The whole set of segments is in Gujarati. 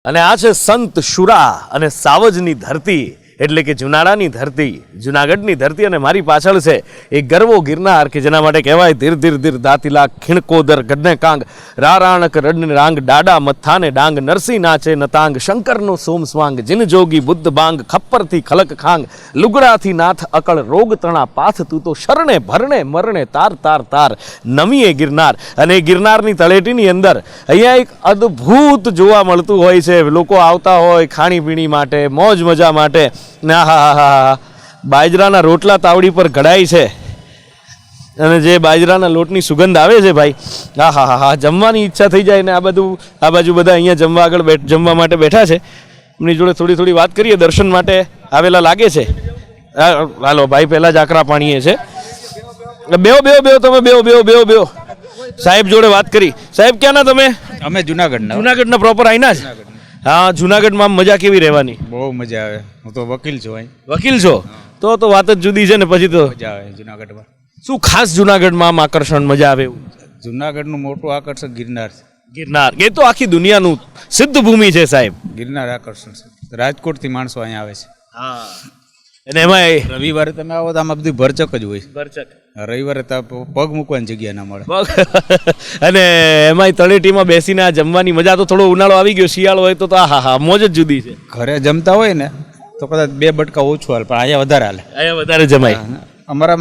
અને આ છે સંત શુરા અને સાવજની ધરતી એટલે કે જુનાળાની ધરતી, જુનાગઢની ધરતી. અને મારી પાછળ છે એ ગરવો ગિરનાર કે જેના માટે કહેવાય ધીર ધીર ધીર દાતિલા ખીણકોદર ગઢને કાંગ રારાણક રડને રાંગ ડાડા મથાને ડાંગ નરસિંહ નાચે નતાંગ શંકરનો સોમ સ્વાંગ જીન જોગી બુદ્ધ બાંગ ખપ્પરથી ખલક ખાંગ લુગડાથી નાથ અકળ રોગ તણા પાથ તું તો શરણે ભરણે મરણે તાર તાર તાર નમીએ ગિરનાર. અને ગિરનારની તળેટીની અંદર અહીંયા એક અદ્ભુત જોવા મળતું હોય છે. લોકો આવતા હોય ખાણીપીણી માટે, મોજ મજા માટે. ના હા હા બાજરાના રોટલા તાવડી પર ઘડાય છે અને જે બાજરાના લોટની સુગંધ આવે છે ભાઈ, હા હા હા હા જમવાની ઈચ્છા થઈ જાય. ને આ બાજુ બધા અહીંયા જમવા માટે બેઠા છે. એમની જોડે થોડી વાત કરીએ. દર્શન માટે આવેલા લાગે છે. હાલો ભાઈ પહેલા જ આકરા પાણીએ છે. બેહો તમે બેહો. સાહેબ જોડે વાત કરી. સાહેબ ક્યાંના તમે? અમે જુનાગઢના પ્રોપર આઈના જ. હા, જુનાગઢમાં મજા કેવી રહેવાની? બહુ મજા આવે. હું તો વકીલ છું અહીં. વકીલ છો તો વાત જ જુદી છે ને. પછી તો મજા આવે જુનાગઢમાં. શું ખાસ જુનાગઢમાં આમ આકર્ષણ મજા આવે એવું? જુનાગઢનું મોટું આકર્ષણ ગિરનાર છે. ગિરનાર એ તો આખી દુનિયાનું સિદ્ધ ભૂમિ છે સાહેબ. ગિરનાર આકર્ષણ છે. રાજકોટથી માણસો અહીંયા આવે છે. હા, અને એમાં રવિવારે તમે આવો તો આમાં બધું ભરચક જ હોય. ભરચક. રવિવારે તો પગ મૂકવાની જગ્યા ના મળે. અને એમાંય તળેટીમાં બેસીને આ જમવાની મજા. તો થોડો ઉનાળો આવી ગયો, શિયાળો હોય તો હા હા મોજ જ જુદી છે. ઘરે જમતા હોય ને તો કદાચ 2 બટકા ઓછું હાલે, પણ અહીંયા વધારે હાલે. અહીંયા વધારે જમાય.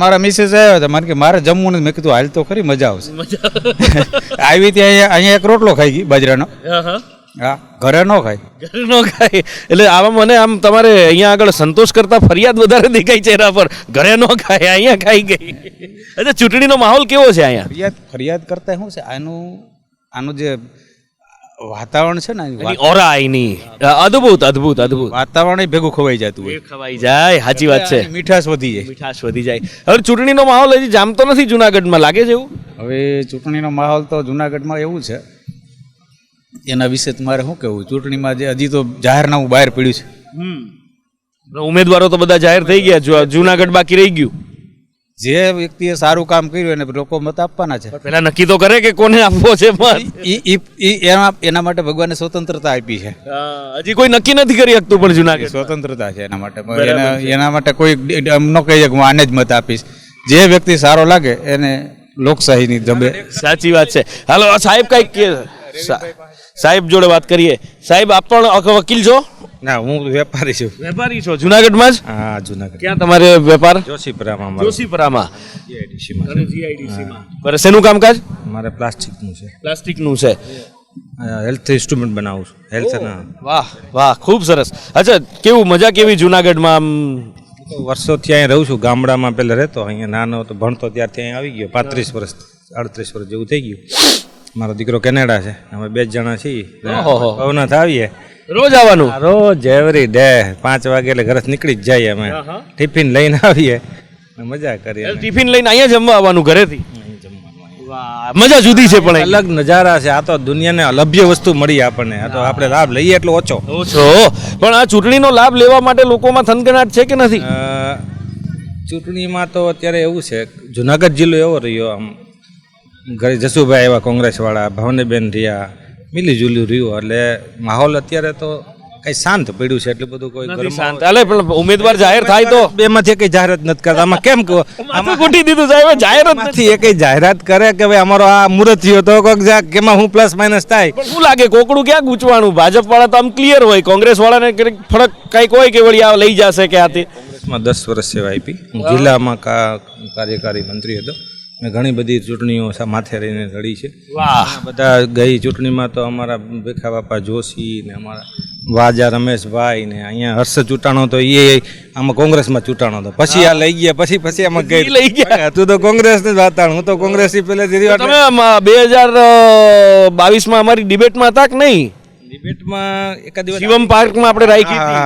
મારા મિસેસ આવ્યા હતા, મને કે મારે જમવું નથી. મેં કીધું હાલ તો ખરી, મજા આવશે. આવી ત્યાં અહીંયા એક રોટલો ખાઈ ગઈ બાજરાનો. હા, ઘરે ન ખાય. એટલે આવા મને આમ તમારે અહીંયા આગળ સંતોષ કરતા ફરિયાદ વધારે દેખાય ચહેરા પર. ઘરે ન ખાય, અહીંયા ખાઈ ગઈ. અચ્છા, ચૂંટણીનો માહોલ કેવો છે અહીંયા? ફરિયાદ કરતા શું છે, આનું જે વાતાવરણ છે ને, ઓરા આઈની અદ્ભુત વાતાવરણ ભેગું ખવાઈ જતું હોય. ખવાઈ જાય, સાચી વાત છે. મીઠાશ વધી જાય. હવે ચૂંટણીનો માહોલ હજી જામતો નથી જુનાગઢમાં, લાગે છે એવું? હવે ચૂંટણીનો માહોલ તો જુનાગઢમાં એવું છે, એના વિશે મારે શું કહેવું. ચૂંટણીમાં જે હજી તો જાહેરનામું બહાર પડ્યું છે. ઉમેદવારો તો બધા જાહેર થઈ ગયા, જુનાગઢ બાકી રહી ગયું. જે વ્યક્તિએ સારું કામ કર્યું એને લોકો મત આપવાના છે. પેલા નક્કી તો કરે કે કોને આપવો છે એના માટે ભગવાને સ્વતંત્રતા આપી છે. હજી કોઈ નક્કી નથી કરી શકતું, પણ જુનાગઢ સ્વતંત્રતા છે એના માટે. એના માટે કોઈ ન કહી શકે હું આને જ મત આપીશ. જે વ્યક્તિ સારો લાગે એને લોકશાહીની જબે. સાચી વાત છે. હાલો સાહેબ કઈક સાહેબ જોડે વાત કરીએ. સાહેબ આપ પણ વકીલ છો? ના, હું વેપારી છું. વેપારી છો જુનાગઢમાં જ? હા, જુનાગઢ. ક્યાં તમારે વેપાર? જોશીપરામાં. બરાબર. શેનું કામકાજ? મારે પ્લાસ્ટિકનું છે. હેલ્થ ઇન્સ્ટ્રુમેન્ટ બનાવું છું. હેલ્થના. વાહ ખૂબ સરસ. અચ્છા, કેવું મજા કેવી જુનાગઢમાં? વર્ષોથી અહીં રહું છું. ગામડામાં પહેલાં રહેતો, અહીંયા નાનો તો ભણતો ત્યારથી અહીં આવી ગયો. 35 વર્ષ 38 વર્ષ જેવું થઈ ગયું. મારો દીકરો કેનેડા છે. અમે 2 જણા છીએ. ભવનાથ આવીએ. રોજ આવવાનું? રોજ, એવરી ડે 5 વાગે એટલે ઘરે નીકળી જ જઈએ અમે. ટિફિન લઈને આવીએ, મજા કરીએ. ટિફિન લઈને અહીંયા જમવા આવવાનું ઘરેથી? મજા જુદી છે, પણ અલગ નજારા છે. આ તો દુનિયાને અલભ્ય વસ્તુ મળી આપણને. આ તો આપણે લાભ લઈએ એટલો ઓછો. પણ આ ચૂંટણીનો લાભ લેવા માટે લોકોમાં થનગનાટ છે કે નથી? ચૂંટણીમાં તો અત્યારે એવું છે, જુનાગઢ જિલ્લો એવો રહ્યો. આમ ઘરે જસુભાઈ એવા કોંગ્રેસ વાળા, ભાવનીબેન રહ્યા, મિલી જુલી રહ્યું. એટલે માહોલ અત્યારે તો કઈ શાંત પડ્યું છે. એટલું બધું કોઈ શાંત. પણ ઉમેદવાર જાહેર થાય તો બેમાંથી કઈ જાહેરાત નથી કરતા. આમાં કેમ કહો, આમાં ગૂંથી દીધું સાહેબ, જાહેરાત નથી. એ કઈ જાહેરાત કરે કે ભાઈ અમારો આ મુહૂર્ત થયો તો કોઈક કેમાં હું પ્લસ માઇનસ થાય. પણ શું લાગે કોકડું ક્યાં ગૂંચવાનું? ભાજપ વાળા તો આમ ક્લિયર હોય, કોંગ્રેસ વાળાને ફરક કઈક હોય કે વળી આ લઈ જશે કે આથી. કોંગ્રેસમાં 10 વર્ષ સેવા આપી. જિલ્લામાં કાર્યકારી મંત્રી હતો. મેં ઘણી બધી ચૂંટણીઓ માથે રહીને લડી છે. બધા ગઈ ચૂંટણીમાં તો અમારા ભેખા બાપા જોશી ને અમારા વાજા રમેશભાઈ ને અહીંયા હર્ષ ચૂંટાણો તો એ આમાં કોંગ્રેસમાં ચૂંટાણો હતો. પછી આ લઈ ગયા, પછી આમાં લઈ ગયા. તું તો કોંગ્રેસ ને જ વાતાણ, હું તો કોંગ્રેસ થી પહેલેથી. તમે 2022માં અમારી ડિબેટમાં હતા કે નહીં? ડિબેટમાં એકાદ દિવસ શિવમ પાર્કમાં આપણે રાખી હતી.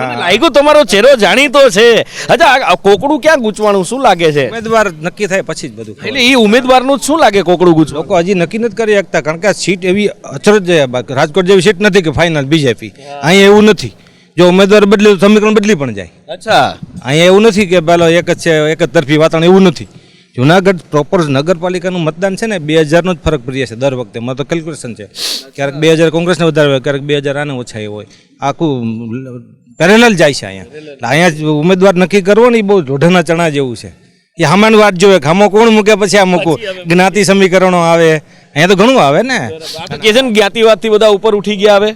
મને લાગ્યું તમારો ચહેરો જાણીતો છે. અચ્છા, કોકડું ક્યાં ગૂંચવાનું શું લાગે છે? ઉમેદવાર નક્કી થાય પછી જ બધું. એટલે એ ઉમેદવારનું શું લાગે કોકડું ગૂંચવું? લોકો હજી નક્કી નથી કરી શકતા, કારણ કે આ સીટ એવી અચરજ છે. રાજકોટ જેવી સીટ નથી કે ફાઇનલ બીજેપી. અહીંયા એવું નથી. જો ઉમેદવાર બદલે તો સમીકરણ બદલી પણ જાય. અચ્છા, અહીંયા એવું નથી કે પેલો એક જ છે, એક જ તરફી વાતાવરણ, એવું નથી. જુનાગઢ પ્રોપર નગરપાલિકાનું મતદાન છે ને 2000નો જ ફરક પડી છે દર વખતે. મારે તો કેલ્ક્યુલેશન છે, ક્યારેક 2000 કોંગ્રેસને વધારે હોય, ક્યારેક 2000 આને ઓછા એ હોય. આખું પેરેલલ જાય છે અહીંયા. એટલે અહીંયા ઉમેદવાર નક્કી કરવો ને એ બહુ ઢોઢાના ચણા જેવું છે. એ હામાની વાત જોવે, હામો કોણ મૂકે પછી આ મૂકવું, જ્ઞાતિ સમીકરણો આવે, અહીંયા તો ઘણું આવે ને. કે છે ને જ્ઞાતિવાદથી બધા ઉપર ઉઠી ગયા હવે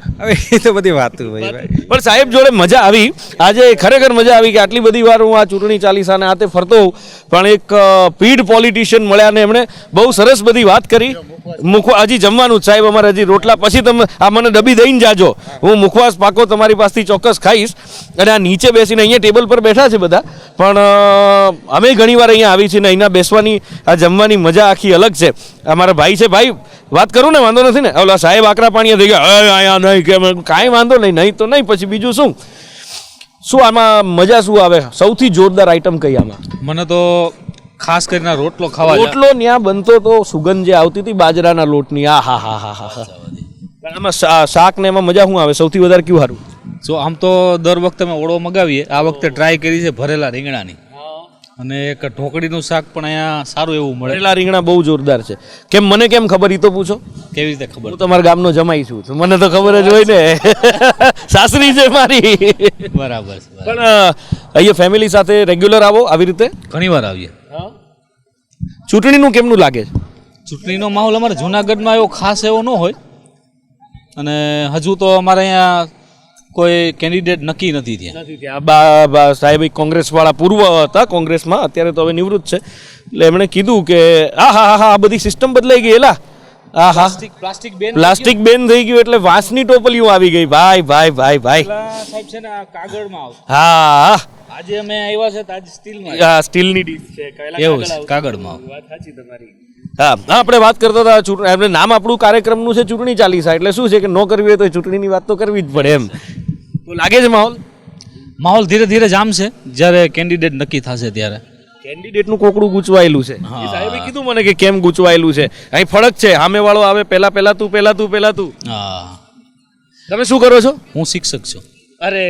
એ તો બધી વાત ભાઈ. પણ સાહેબ જોડે મજા આવી આજે, ખરેખર મજા આવી કે આટલી બધી વાર હું આ ચૂંટણી ચાલીસાને આતે ફરતો હોઉં, પણ એક પીઢ પોલિટિશિયન મળ્યા ને એમણે બહુ સરસ બધી વાત કરી. હજી જમવાનું જ સાહેબ, અમારે હજી રોટલા પછી તમે આ મને ડબ્બી દઈને જાજો, હું મુખવાસ પાકો તમારી પાસેથી ચોક્કસ ખાઈશ. અને આ નીચે બેસીને અહીંયા ટેબલ પર બેઠા છે બધા, પણ અમે ઘણી વાર અહીંયા આવી છીએ ને અહીંયા બેસવાની આ જમવાની મજા આખી અલગ છે. અમારા ભાઈ છે, ભાઈ વાત કરું ને વાંધો નથી ને, ઓલા સાહેબ આકરા પાણીએ થઈ ગયા, અહીંયા નહીં કે કાંઈ વાંધો નહીં, નહીં તો નહીં, પછી બીજું શું શું આમાં મજા શું આવે? સૌથી જોરદાર આઈટમ કઈ આમાં? મને તો ખાસ કરીને રોટલો ખાવા રોટલો ત્યાં બનતો તો સુગંધ જે આવતી હતી બાજરાના લોટની, આ હા હા હા હા. આમાં શાક ને એમાં મજા શું આવે? સૌથી વધારે કયું સારું? જો આમ તો દર વખતે અમે ઓળો મગાવીએ, આ વખતે ટ્રાય કરી છે ભરેલા રીંગણાની, અને એક ઢોકળીનું શાક પણ અહીંયા સારું એવું મળે. ભરેલા રીંગણા બહુ જોરદાર છે. કેમ મને કેમ ખબર એ તો પૂછો? કેવી રીતે ખબર? હું તમારા ગામનો જમાઈ છું, તો મને તો ખબર જ હોય ને, સાસરી છે મારી. બરાબર છે. પણ અહીંયા ફેમિલી સાથે રેગ્યુલર આવો આવી રીતે? ઘણી વાર આવીએ. ચૂંટણીનું કેમનું લાગે છે? ચૂંટણીનો માહોલ અમારે જુનાગઢમાં એવો ખાસ એવો ન હોય, અને હજુ તો અમારે અહીંયા કોઈ કેન્ડિડેટ નક્કી નથી ત્યાં. સાહેબ કોંગ્રેસ વાળા પૂર્વ હતા કોંગ્રેસમાં, અત્યારે તો હવે નિવૃત્ત છે, એટલે એમણે કીધું કે હા હા હા આ બધી સિસ્ટમ બદલાઈ ગઈ. એલા હા હા પ્લાસ્ટિક બેન થઈ ગયું એટલે વાંસની ટોપલીઓ આવી ગઈ. ભાઈ ભાઈ ભાઈ ભાઈ સાહેબ છે ને આ કાગળમાં આવશે. હા આજે અમે આવ્યા છે તો આજે સ્ટીલમાં. સ્ટીલની ડીશ છે, એવું છે, કાગળમાં. હા આપણે વાત કરતા હતા ચૂંટણી, આપણે નામ આપણું કાર્યક્રમનું છે ચૂંટણી ચાલીસા, એટલે શું છે કે ન કરવી હોય તો ચૂંટણીની વાત તો કરવી જ પડે એમ. તો લાગે છે માહોલ ધીરે ધીરે જામશે જ્યારે કેન્ડિડેટ નક્કી થશે ત્યારે. કેન્ડિડેટનું કોકડું ગૂંચવાયેલું છે. સાહેબે કીધું મને કે કેમ ગૂંચવાયેલું છે. અહીં ફરક છે, સામે વાળો આવે પહેલા તું. હા. તમે શું કરો છો? હું શિક્ષક છું. અરે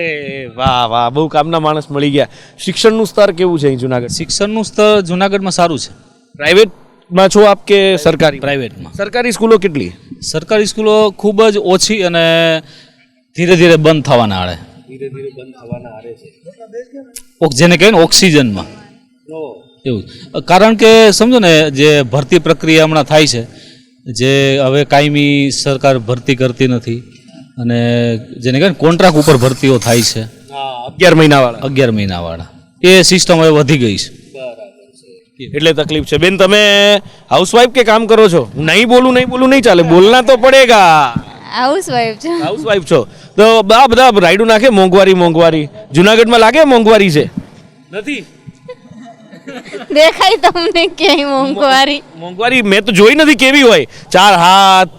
વાહ વાહ, બહુ કામના માણસ મળી ગયા. શિક્ષણનું સ્તર કેવું છે અહીં જુનાગઢ? શિક્ષણનું સ્તર જુનાગઢમાં સારું છે. પ્રાઇવેટમાં છો આપ કે સરકારી? પ્રાઇવેટમાં. સરકારી સ્કૂલો કેટલી? સરકારી સ્કૂલો ખૂબ જ ઓછી અને ધીરે ધીરે બંધ થવાના આરે. જેને કહે ને ઓક્સિજનમાં એવું. કારણ કે સમજો ને, જે ભરતી પ્રક્રિયા હમણાં થાય છે, જે હવે કાયમી સરકાર ભરતી કરતી નથી, અને જેને કહે ને કોન્ટ્રાક્ટ ઉપર ભરતીઓ થાય છે 11 મહિનાવાળા, એ સિસ્ટમ હવે વધી ગઈ છે. એટલે તકલીફ છે. બેન તમે હાઉસવાઈફ કે કામ કરો છો? નહીં બોલું નહીં ચાલે, બોલના તો પડેગા. હાઉસવાઈફ છો તો બધા રાયડું નાખે મોંઘવારી. જુનાગઢમાં લાગે મોંઘવારી છે? નથી દેખાય તમને ક્યાંય મોંઘવારી? મેં તો જોઈ નથી કેવી હોય. 4 હાથ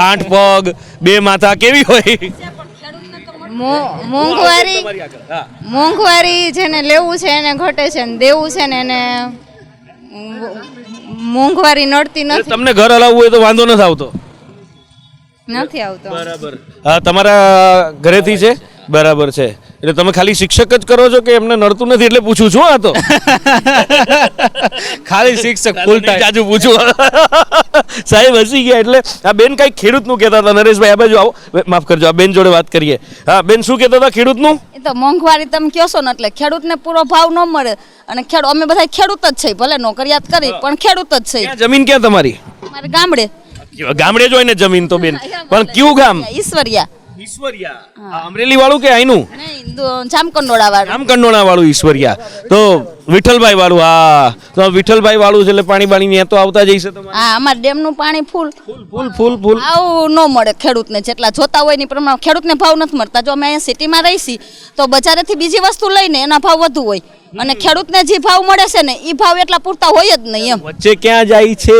8 પગ 2 માથા કેવી હોય? મોંઘવારી જેને લેવું છે એને ઘટે છે, ને દેવું છે ને એને મોંઘવારી નડતી નથી. તમને ઘર હલાવવું હોય તો વાંધો નથી આવતો? બરાબર. હા, તમારા ઘરેથી છે? બરાબર છે. એટલે તમે ખાલી શિક્ષક જ કરો છો કે એમને નડતું નથી એટલે પૂછું છું? આ તો ખાલી શિક્ષક ફૂલ ટાઈમ જાજુ પૂછું. સાહેબ હસી ગયા. એટલે આ બેન કઈ ખેડૂતનું કહેતા હતા. નરેશભાઈ આ બાજુ આવો, માફ કરજો, આ બેન જોડે વાત કરીએ. હા બેન, શું કહેતા હતા ખેડૂતનું? એ તો મોંઘવારી તમે કહો છો ને, એટલે ખેડૂતને પૂરો ભાવ ન મળે, અને અમે બધા ખેડૂત જ છે, ભલે નોકરિયાત કરી પણ ખેડૂત જ છે. જમીન ક્યાં તમારી? અમારે ગામડે જ હોય ને જમીન તો બેન, પણ કયું ગામ? ઈશ્વરિયા. અમરેલી વાળું કે અહીંનું? જામકંડોળા વાળું ઈશ્વરિયા. તો વિઠ્ઠલભાઈ વાળું. હા, તો વિઠ્ઠલભાઈ વાળું છે એટલે પાણી તો આવતા જઈશે તમારે? હા, અમારા ડેમનું પાણી ફૂલ. આવું ન મળે ખેડૂતને, જેટલા જોતા હોય ની પ્રમાણે ખેડૂતને ભાવ નથી મળતા. જો અમે અહીંયા સિટીમાં રહીશી તો બજારેથી બીજી વસ્તુ લઈને એના ભાવ વધુ હોય, અને ખેડૂતને જે ભાવ મળે છે ને એ ભાવ એટલા પૂરતા હોય જ નહીં. એમ વચ્ચે ક્યાં જાય છે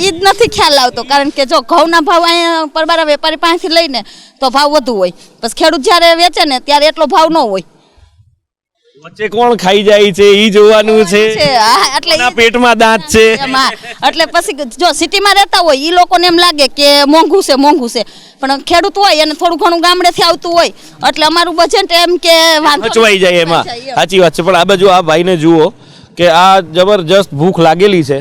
એ જ નથી ખ્યાલ આવતો. કારણ કે જો ઘઉંના ભાવ અહીંયા પરબારા વેપારી પાસેથી લઈને તો ભાવ વધુ હોય, પછી ખેડૂત જ્યારે વેચે ને ત્યારે એટલો ભાવ ન હોય. વચ્ચે કોણ ખાઈ જાય છે એ જોવાનું છે. એટલે પેટમાં દાંત છે એટલે પછી જો સિટીમાં રહેતા હોય એ લોકોને એમ લાગે કે મોંઘું છે, પણ ખેડૂત હોય અને થોડું ઘણું ગામડેથી આવતું હોય એટલે અમારું બજેટ એમ કે બચવાઈ જાય એમાં. સાચી વાત છે. પણ આ બાજુ આ ભાઈને જુઓ કે આ જબરજસ્ત ભૂખ લાગેલી છે.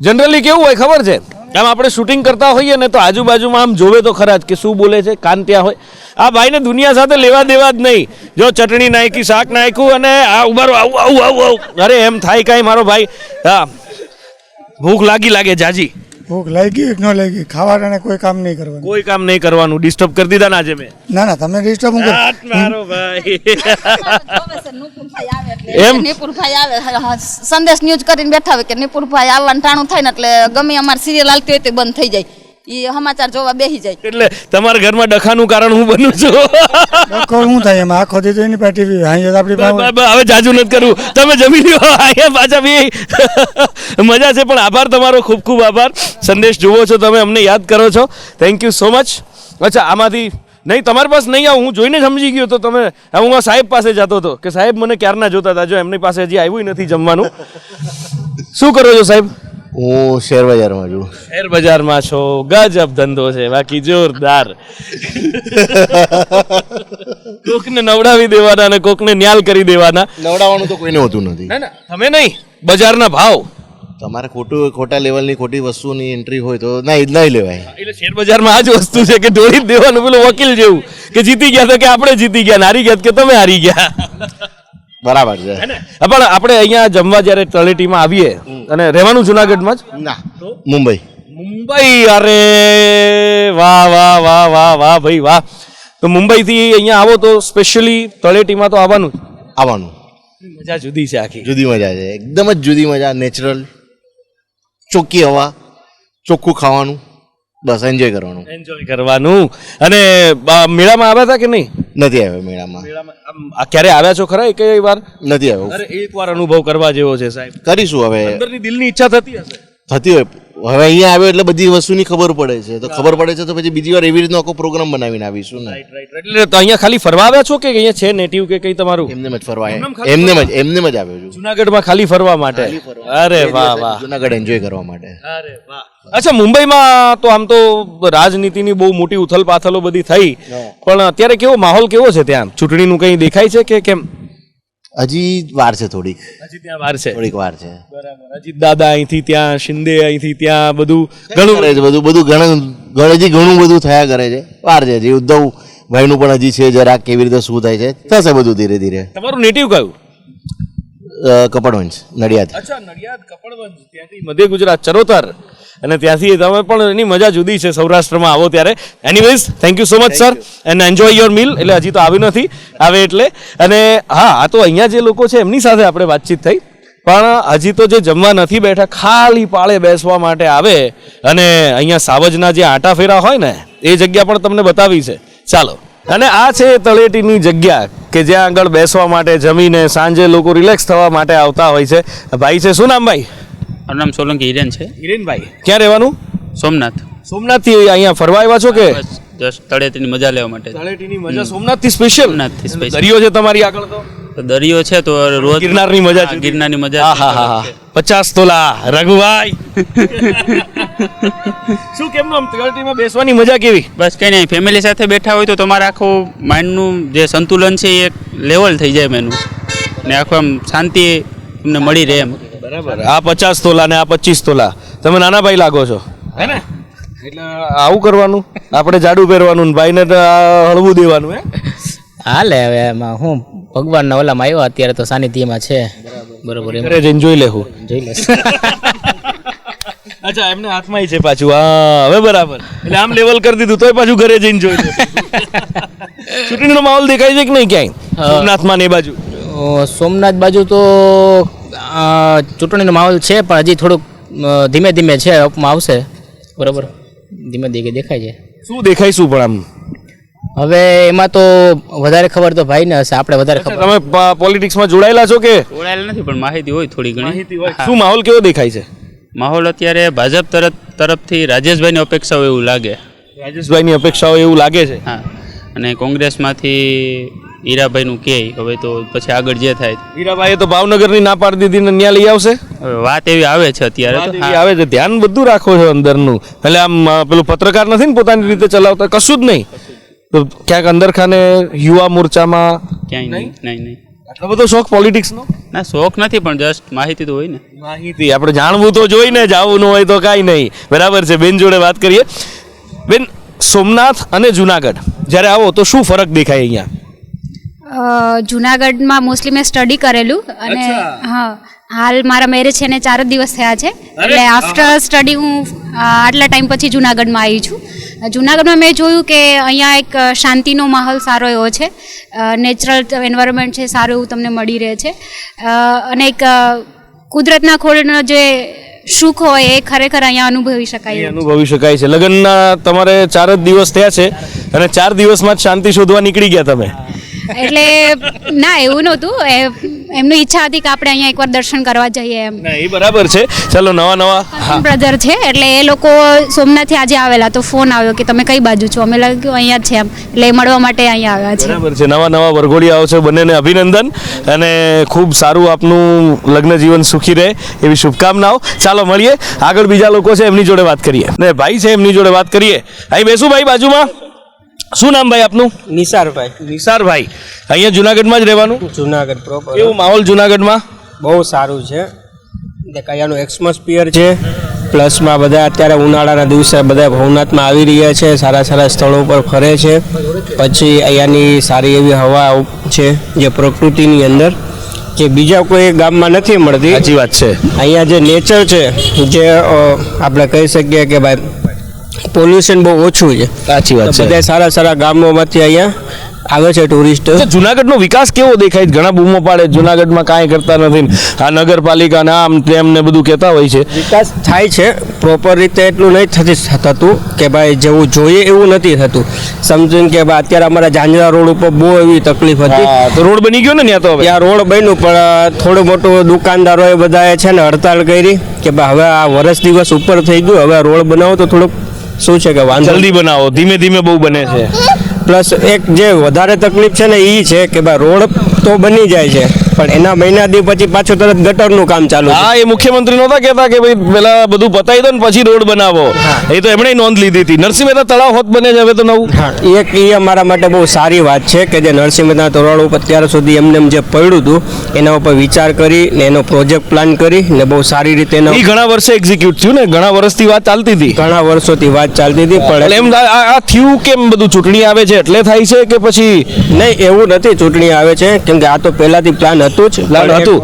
જનરલી કેવું હોય ખબર છે, આમ આપણે શૂટિંગ કરતા હોઈએ ને તો આજુબાજુમાં આમ જોવે તો ખરા જ કે શું બોલે છે, કાન ત્યાં હોય. આ ભાઈને દુનિયા સાથે લેવા દેવા જ નહીં. જો ચટણી નાખી, શાક નાખ્યું અને આ ઉભારો આવું આવું આવું આવું, અરે એમ થાય કાંઈ મારો ભાઈ. હા, ભૂખ લાગે જાજી. ભૂખ લાગી કે ન લાગી, ખાવાના કોઈ કામ નહીં કરવાનું. કોઈ કામ નહીં કરવાનું. ડિસ્ટર્બ કરી દીધા ને આજે મેં? ના ના, તમે ડિસ્ટર્બ હું આ મારો ભાઈ એમ નિપુરભાઈ આવે સંદેશ ન્યૂઝ કરીને બેઠા હોય કે નિપુરભાઈ આવવાનું ટાણું થાય ને એટલે ગમે અમારી સિરિયલ હાલતી હોય તો બંધ થઈ જાય, એ સમાચાર જોવા બેસી જાય. એટલે તમારા ઘરમાં ડખાનું કારણ હું બનું છું. શું થાય એમાં આખો દી તો એની પાસે ટીવી આપણી પાસે હવે જાજુ નથી કરવું, તમે જમી લ્યો. અહીંયા પાછા બી મજા છે. પણ આભાર તમારો, ખૂબ ખૂબ આભાર. સંદેશ જુઓ છો તમે, અમને યાદ કરો છો, થેન્ક યુ સો મચ. અચ્છા, આમાંથી નહીં તમારી પાસે નહીં આવું, હું જોઈને સમજી ગયો તો તમે. હું આ સાહેબ પાસે જતો હતો કે સાહેબ મને ક્યારના જોતા હતા, જો એમની પાસે હજી આવ્યું નથી જમવાનું. શું કરો છો સાહેબ? હું શેર બજારમાં છું. શેર બજારમાં છો, ગજબ ધંધો છે બાકી જોરદાર. કોકને નવડાવી દેવાના અને કોકને ન્યાલ કરી દેવાના. નવડાવવાનું તો કોઈને હોતું નથી. ના ના, તમે નહીં, બજારના ભાવ. તમારે ખોટા લેવલની ખોટી વસ્તુની એન્ટ્રી હોય તો નહીં લેવાય. એટલે શેર બજારમાં આ જ વસ્તુ છે કે દોડી જ દેવાનું, પેલું વકીલ જેવું કે જીતી ગયા તો કે આપણે જીતી ગયા, ને હારી ગયા તો કે તમે હારી ગયા. બરાબર છે. પણ આપણે અહીંયા જમવા જ્યારે તળેટીમાં આવીએ અને રહેવાનું જુનાગઢમાં જ? ના, મુંબઈ. મુંબઈ, અરે વાહ વાહ વાહ વાહ વાહ ભાઈ વાહ. તો મુંબઈથી અહીંયા આવો તો સ્પેશિયલી તળેટીમાં તો આવવાનું જ. આવવાનું. મજા જુદી છે આખી. જુદી મજા છે, એકદમ જ જુદી મજા. નેચરલ, ચોખ્ખી હવા, ચોખ્ખું ખાવાનું, બસ એન્જોય કરવાનું. એન્જોય કરવાનું. અને મેળામાં આવ્યા હતા કે નહીં? નથી આવ્યો મેળામાં. ક્યારે આવ્યા છો ખરા? એક વાર? નથી આવ્યો. અરે એક વાર અનુભવ કરવા જેવો છે સાહેબ. કરીશું હવે. અંદરની દિલની ઈચ્છા થતી હશે. થતી હોય. હવે અહીંયા આવ્યો એટલે બધી વસ્તુની ખબર પડે છે, તો ખબર પડે છે તો પછી બીજી વાર એવી રીતનો આખો પ્રોગ્રામ બનાવીને આવીશું ને. એટલે તો અહીંયા ખાલી ફરવા આવ્યા છો કે અહીંયા છે નેટિવ કે કઈ તમારું? એમને જ ફરવા એમને જ આવ્યો છું. જુનાગઢમાં ખાલી ફરવા માટે? અરે વાહ વાહ. જુનાગઢ એન્જોય કરવા માટે. અરે વાહ. અચ્છા, મુંબઈમાં તો આમ તો રાજનીતિની બહુ મોટી ઉથલપાથલો બધી થઈ, પણ અત્યારે કેવો માહોલ કેવો છે ત્યાં? ચૂંટણીનું કંઈ દેખાય છે કે કેમ? હજી વાર છે થોડીક. હજી ત્યાં વાર છે. થોડીક વાર છે. બરાબર. અજીત દાદા અહીંથી ત્યાં, શિંદે અહીંથી ત્યાં, બધું ઘણું કરે છે. હજી ઘણું બધું થયા કરે છે. વાર છે હજી. ઉદ્ધવ ભાઈનું પણ હજી છે જરાક, કેવી રીતે શું થાય છે, થશે બધું ધીરે ધીરે. તમારું નેટિવ કયું? કપડવંશ, નડિયાદ. અચ્છા, નડિયાદ કપડવંજ. ત્યાંથી મધ્ય ગુજરાત, ચરોતર. અને ત્યાંથી તમે પણ એની મજા જુદી છે સૌરાષ્ટ્રમાં આવો ત્યારે. Anyways, thank you so much sir, and enjoy your meal. એટલે હજી તો આવ્યું નથી, આવે એટલે. અને હા, આ તો અહીંયા જે લોકો છે એમની સાથે આપણે વાતચીત થઈ, પણ હજી તો જે જમવા નથી બેઠા, ખાલી પાળે બેસવા માટે આવે. અને અહીંયા સાવજના જે આટા ફેરા હોય ને એ જગ્યા પણ તમને બતાવી છે. ચાલો. અને આ છે તળેટીની જગ્યા કે જ્યાં આગળ બેસવા માટે, જમીને સાંજે લોકો રિલેક્સ થવા માટે આવતા હોય છે. ભાઈ છે, શું નામ ભાઈ? મારું નામ સોલંકી હિરેન છે. હિરેનભાઈ, ક્યાં રહેવાનું? સોમનાથ. સોમનાથથી અહીંયા ફરવા આવ્યા છો કે? જસ્ટ તળેટીની મજા લેવા માટે. તળેટીની મજા સોમનાથથી સ્પેશિયલ? સોમનાથથી special. દરિયો છે તમારી આગળ તો? તો દરિયો છે તો રોજ ગિરનારની મજા છે. ગિરનારની મજા હા હા હા. 50 તોલા રઘુભાઈ. શું કેમનું આમ તળેટીમાં બેસવાની મજા કેવી? બસ કંઈ નહીં, ફેમિલી સાથે બેઠા હોય તો તમારે આખું માઇન્ડનું જે સંતુલન છે એ એક લેવલ થઈ જાય એનું, ને આખું આમ શાંતિ તમને મળી રહે એમ. બરાબર. આ 50 તોલા ને આ 25 તોલા, તમે નાના ભાઈ લાગો છો હે ને? એટલે આવું કરવાનું, આપણે જાડું પહેરવાનું ને ભાઈને હળવું દેવાનું હે? હાલે હવે એમાં હું ભગવાનના ઓલામાં આવ્યો અત્યારે તો સાનિધ્યમાં છે. બરોબર, એમ ઘરે જઈને જોઈ લેવું. જોઈ લેશ. અચ્છા, એમને હાથમાં છે પાછું. હા, હવે બરાબર. એટલે આમ લેવલ કરી દીધું તોય પાછું ઘરે જઈને જોઈ લે. ચૂંટણીનો માહોલ દેખાય છે કે નહીં ક્યાંય સોમનાથમાં ને એ બાજુ? સોમનાથ બાજુ તો ચૂંટણીનો માહોલ છે, પણ હજી થોડુંક ધીમે ધીમે છે, અપમાં આવશે. બરોબર, ધીમે ધીમે દેખાય છે. શું દેખાય શું પણ આમ? હવે એમાં તો વધારે ખબર તો ભાઈને હશે, આપણે વધારે ખબર. તમે પોલિટિક્સમાં જોડાયેલા છો કે? જોડાયેલા નથી, પણ માહિતી હોય થોડી ઘણી. શું માહોલ કેવો દેખાય છે? માહોલ અત્યારે ભાજપ તરફથી રાજેશભાઈની અપેક્ષા હોય એવું લાગે. રાજેશભાઈની અપેક્ષાઓ એવું લાગે છે. હા, અને કોંગ્રેસમાંથી હીરાભાઈનું કહે, હવે તો પછી આગળ જે થાય. હીરાભાઈએ તો ભાવનગરની ના પાડી દીધી ને ન્યા લઈ આવશે. હવે વાત એવી આવે છે અત્યારે તો. વાત એવી આવે છે, ધ્યાન બધું રાખો છો અંદરનું. એટલે આમ પેલું પત્રકાર નથી ને પોતાની રીતે ચલાવતા, કશું જ નહીં. તો ક્યાંક અંદર ખાને યુવા મોરચામાં ક્યાંય નહીં. આટલો બધો શોખ પોલિટિક્સનો? ના શોખ નથી પણ જસ્ટ માહિતી તો હોય ને. માહિતી આપણે જાણવું તો જોઈએ ને, જાવું ન હોય તો કાંઈ નહીં. બરાબર છે. બેન જોડે વાત કરીએ. બેન, સોમનાથ અને જુનાગઢ જ્યારે આવો તો શું ફરક દેખાય અહીંયા? જુનાગઢમાં મોસ્ટલી મેં સ્ટડી કરેલું અને હા હાલ મારા મેરેજ છે ને 4 જ દિવસ થયા છે એટલે આફ્ટર સ્ટડી હું આટલા ટાઈમ પછી જુનાગઢમાં આવી છું. જુનાગઢમાં મેં જોયું કે અહીંયા એક શાંતિનો માહોલ સારો એવો છે, નેચરલ એન્વાયરમેન્ટ છે, સારું એવું તમને મળી રહે છે અને એક કુદરતના ખોળનો જે સુખ હોય એ ખરેખર અહીંયા અનુભવી શકાય. અનુભવી શકાય છે. લગ્નના તમારે 4 જ દિવસ થયા છે અને 4 દિવસમાં જ શાંતિ શોધવા નીકળી ગયા તમે? એટલે ના એવું નહોતું, એમની ઈચ્છા હતી કે આપણે અહીંયા એકવાર દર્શન કરવા જઈએ એમ. ના એ બરાબર છે. ચાલો નવા બ્રધર છે એટલે એ લોકો સોમનાથથી આજે આવેલા તો ફોન આવ્યો કે તમે કઈ બાજુ છો, અમે લાગ્યું અહીંયા જ છે એમ એટલે એ મળવા માટે અહીંયા આવ્યા છે. બરાબર છે. નવા વરઘોડિયાઓ છે, બંનેને અભિનંદન અને ખૂબ સારું આપનું લગ્ન જીવન સુખી રહે એવી શુભકામનાઓ. ચાલો મળીએ, આગળ બીજા લોકો છે એમની જોડે વાત કરીએ. ને ભાઈ છે એમની જોડે વાત કરીએ. અહીં બેસું ભાઈ બાજુમાં. શું નામ ભાઈ આપનું? નિસારભાઈ. નિસારભાઈ, અહીંયા જુનાગઢમાં જ રહેવાનું? જુનાગઢ પ્રોપર. કેવું માહોલ જુનાગઢમાં? બહુ સારું છે. અહીંયાનું એક્સમોસ્ફિયર છે, પ્લસમાં બધા અત્યારે ઉનાળાના દિવસે બધા ભવનાથમાં આવી રહ્યા છે, સારા સારા સ્થળો પર ફરે છે. પછી અહીંયાની સારી એવી હવા છે જે પ્રકૃતિની અંદર જે બીજા કોઈ ગામમાં નથી મળતી. સાચી વાત છે. અહીંયા જે નેચર છે જે આપણે કહી શકીએ કે ભાઈ પોલ્યુશન બહુ ઓછું છે. સાચી વાત છે. બધા સારા સારા ગામોમાંથી અહીંયા આવે છે ટુરિસ્ટ. જુનાગઢનો વિકાસ કેવો દેખાય? ઘણા બૂમો પાડે જુનાગઢમાં કાંઈ કરતા નથી, આ નગરપાલિકા આમ તેમ ને બધું કહેતા હોય છે. વિકાસ થાય છે પ્રોપર રીતે, એટલું નહીં થતું કે ભાઈ જેવું જોઈએ એવું નથી થતું. સમજીને કે ભાઈ અત્યારે અમારા ઝાંઝરા રોડ ઉપર બહુ એવી તકલીફ હતી. તો રોડ બની ગયો ને ત્યાં? તો ત્યાં રોડ બન્યું પણ થોડું મોટું દુકાનદારોએ બધાએ છે ને હડતાલ કરી કે ભાઈ હવે આ વર્ષ દિવસ ઉપર થઈ ગયું, હવે રોડ બનાવો તો થોડુંક શું છે કે વાંધો જલ્દી બનાવો, ધીમે ધીમે બહુ બને છે. પ્લસ એક જે વધારે તકલીફ છે ને એ છે કે ભાઈ રોડ તો બની જાય છે પણ એના મહિના દી પછી પાછું તરત ગટરનું કામ ચાલુ. હા, એ મુખ્યમંત્રી નહોતા કહેતા કે ભાઈ પેલા બધું પતાવી દો ને પછી રોડ બનાવો? એ તો એમણે નોંધ લીધી હતી. નરસિંહ મહેતા તળાવ હોત બને છે હવે તો નવું. હા, એ અમારા માટે બહુ સારી વાત છે કે જે નરસિંહ મહેતા તળાવ ઉપર અત્યાર સુધી એમને જે પડ્યું હતું એના ઉપર વિચાર કરી ને એનો પ્રોજેક્ટ પ્લાન કરી ને બહુ સારી રીતે ઘણા વર્ષે એક્ઝિક્યુટ થયું ને? ઘણા વર્ષથી વાત ચાલતી હતી. ઘણા વર્ષોથી વાત ચાલતી હતી પણ એમ આ થયું કેમ? બધું ચૂંટણી આવે છે એટલે થાય છે કે પછી? નહીં, એવું નથી. ચૂંટણી આવે છે કેમ કે આ તો પહેલાથી પ્લાન હતું જ. પ્લાન હતું.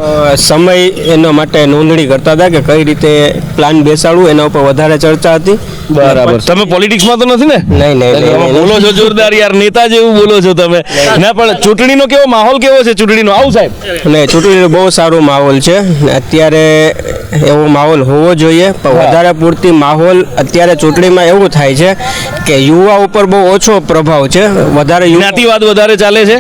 સમય એના માટે નોંધણી કરતા હતા કે કઈ રીતે પ્લાન બેસાડવું એના ઉપર વધારે ચર્ચા હતી. બરાબર. તમે પોલિટિક્સમાં તો નથી ને? નહીં. બોલો છો જોરદાર યાર, નેતા જેવું બોલો છો તમે. ના પણ ચૂંટણીનો કેવો માહોલ કેવો છે ચૂંટણીનો? આવું સાહેબ. નહીં, ચૂંટણીનો બહુ સારો માહોલ છે. અત્યારે એવો માહોલ હોવો જોઈએ પણ વધારે પૂરતી માહોલ અત્યારે ચૂંટણીમાં એવું થાય છે કે યુવા ઉપર બહુ ઓછો પ્રભાવ છે. વધારે જ્ઞાતિવાદ વધારે ચાલે છે.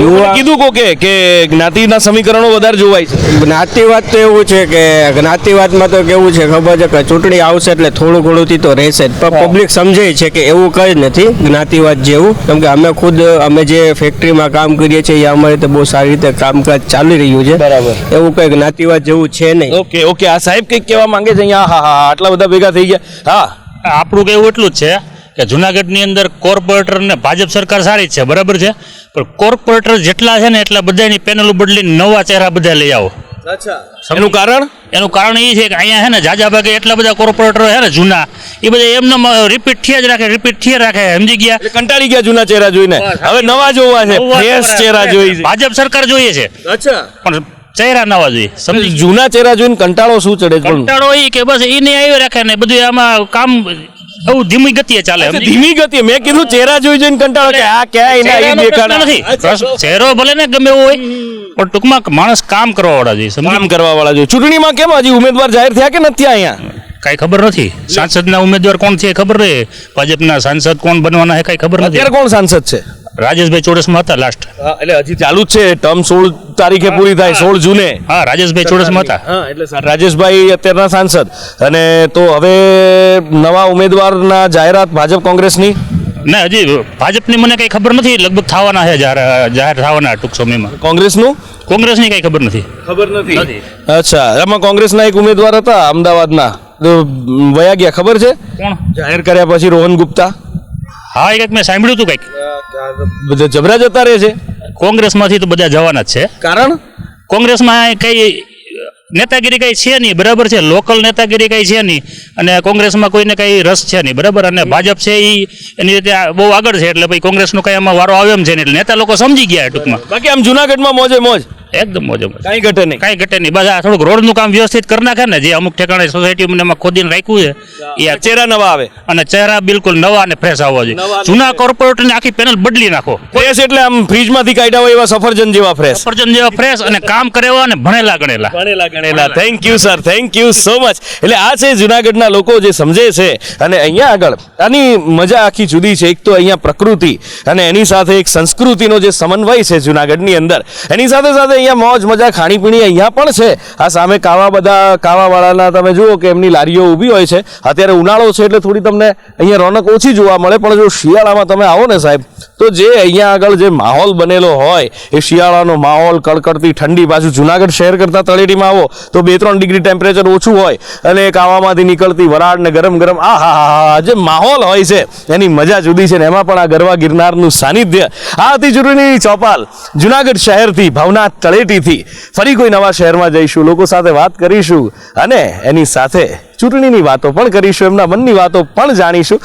યુવા કીધું કોકે કે જ્ઞાતિના સમીકરણો વધારે જોવાય છે. જ્ઞાતિવાદ તો એવું છે કે જ્ઞાતિવાદમાં તો કેવું છે ખબર છે કે ચૂંટણી આવશે એટલે થોડું ઘણુંથી તો રહેશે જ પણ પબ્લિક સમજે છે કે એવું કંઈ નથી જ્ઞાતિવાદ જેવું. કેમ કે અમે જે ફેક્ટરીમાં કામ કરીએ છીએ એ અમારી રીતે બહુ સારી રીતે કામકાજ ચાલી રહ્યું છે. બરાબર. એવું કંઈ જ્ઞાતિવાદ જેવું છે નહીં. ઓકે. આ સાહેબ કંઈક કહેવા માંગે છે અહીંયા? હા, આટલા બધા ભેગા થઈ ગયા. હા, આપણું કહેવું એટલું જ છે કે જુનાગઢની અંદર કોર્પોરેટર ને ભાજપ સરકાર સારી જ છે, બરાબર છે, પણ કોર્પોરેટર જેટલા છે ને એટલા બધાની પેનલ બદલીને નવા ચહેરા બધા લઈ આવો. એનું કારણ એ છે કે અહીંયા છે ને જાજા ભાગે એટલા બધા કોર્પોરેટરો છે ને જૂના, એ બધા એમને રિપીટ થયા રાખે સમજી ગયા, કંટાળી ગયા જૂના ચહેરા જોઈને. હવે નવા જોવા છે, ફ્રેશ ચહેરા જોઈએ. ભાજપ સરકાર જોઈએ છે. અચ્છા. પણ ચહેરા નવા જોઈએ. સમજી જૂના ચહેરા જોઈને કંટાળો શું ચડે? કંટાળો એ કે બસ એને આવી રાખે ને બધું આમાં કામ ધીમી ગતિએ ચાલે. ધીમી ગતિએ? મેં કીધું ચહેરા જોઈને કંટાળો કે આ ક્યાં નથી. ચહેરો ભલે ને ગમે એવો હોય પણ ટૂંકમાં માણસ કામ કરવા વાળા જોઈએ. કામ કરવા વાળા જોઈએ. ચૂંટણીમાં કેમ હજી ઉમેદવાર જાહેર થયા કે નથી અહીંયા? કઈ ખબર નથી. સાંસદના ઉમેદવાર કોણ છે ખબર રહે, ભાજપના સાંસદ કોણ બનવાના કઈ ખબર નથી. અત્યારે કોણ સાંસદ છે? રાજેશભાઈ ચુડાસમા હતા લાસ્ટ. એટલે હજી ચાલુ જ છે. ટર્મ 16 તારીખે પૂરી થાય, 16 જૂને. હા, રાજેશભાઈ ચુડાસમા હતા. એટલે રાજેશભાઈ અત્યારના સાંસદ. અને તો હવે નવા ઉમેદવારના જાહેરાત ભાજપ કોંગ્રેસની? ના, હજી ભાજપની મને કઈ ખબર નથી. લગભગ થવાના છે, જાહેર થવાના ટૂંક સમયમાં. કોંગ્રેસની કઈ ખબર નથી. અચ્છા. એમાં કોંગ્રેસના એક ઉમેદવાર હતા અમદાવાદના, વયા ગયા, ખબર છે? કોણ? જાહેર કર્યા પછી રોહન ગુપ્તા. હા, એક મેં સાંભળ્યું હતું કઈક. બધા જબરા જતા રહે છે. કોંગ્રેસમાંથી તો બધા જવાના જ છે. કારણ કોંગ્રેસમાં કઈ નેતાગીરી કઈ છે નહીં, બરાબર છે, લોકલ નેતાગીરી કઈ છે નહીં, અને કોંગ્રેસમાં કોઈને કઈ રસ છે નહીં, બરાબર. અને ભાજપ છે એ એની રીતે બહુ આગળ છે, એટલે ભાઈ કોંગ્રેસનો કઈ આમાં વારો આવે એમ છે નહીં, એટલે નેતા લોકો સમજી ગયા ટૂંકમાં. બાકી આમ જુનાગઢમાં મોજે મોજ, એકદમ મોજે મોજ, કાંઈ ઘટે નહીં. કાંઈ ઘટે નહીં. બસ આ થોડુંક રોડનું કામ વ્યવસ્થિત કરી નાખે ને, જે અમુક ઠેકાણે સોસાયટીમાં એમાં ખોદીને રાખ્યું છે એ આ ચહેરા નવા આવે, અને ચહેરા બિલકુલ નવા અને ફ્રેશ આવવા જોઈએ. જૂના કોર્પોરેટરની આખી પેનલ બદલી નાખો. ફ્રેશ એટલે આમ ફ્રીજમાંથી કાઢ્યા હોય એવા સફરજન જેવા ફ્રેશ, સફરજન જેવા ફ્રેશ અને કામ કરે એવા અને ભણેલા ગણેલા. ગણેલા. Thank you sir, thank you so much. એટલે આ છે જુનાગઢના લોકો જે સમજે છે, અને અહીંયા આગળ આની મજા આખી જુદી છે. એક તો અહીંયા પ્રકૃતિ અને એની સાથે એક સંસ્કૃતિનો જે સમન્વય છે જુનાગઢની અંદર, એની સાથે સાથે અહીંયા મોજ મજા ખાણીપીણી અહીંયા પણ છે. આ સામે બધા કાવાવાળાના તમે જુઓ કે એમની લારીઓ ઊભી હોય છે. અત્યારે ઉનાળો છે એટલે થોડી તમને અહીંયા રોનક ઓછી જોવા મળે, પણ જો શિયાળામાં તમે આવો ને સાહેબ, તો જે અહીંયા આગળ જે માહોલ બનેલો હોય એ શિયાળાનો માહોલ, કડકડતી ઠંડી, પાછું જુનાગઢ શહેર કરતાં તળેટીમાં આવો તો 2-3 ડિગ્રી ટેમ્પરેચર ઓછું હોય, અને કાવામાંથી નીકળતી વરાળ ને ગરમ ગરમ આહા જે માહોલ હોય છે એની મજા જુદી છે. ને એમાં પણ આ ગરવા ગિરનારનું સાનિધ્ય. આ હતી ચૂંટણીની ચોપાલ જુનાગઢ શહેરથી, ભવનાથ તળેટીથી. ફરી કોઈ નવા શહેરમાં જઈશું, લોકો સાથે વાત કરીશું, અને એની સાથે ચૂંટણીની વાતો પણ કરીશું, એમના મનની વાતો પણ જાણીશું.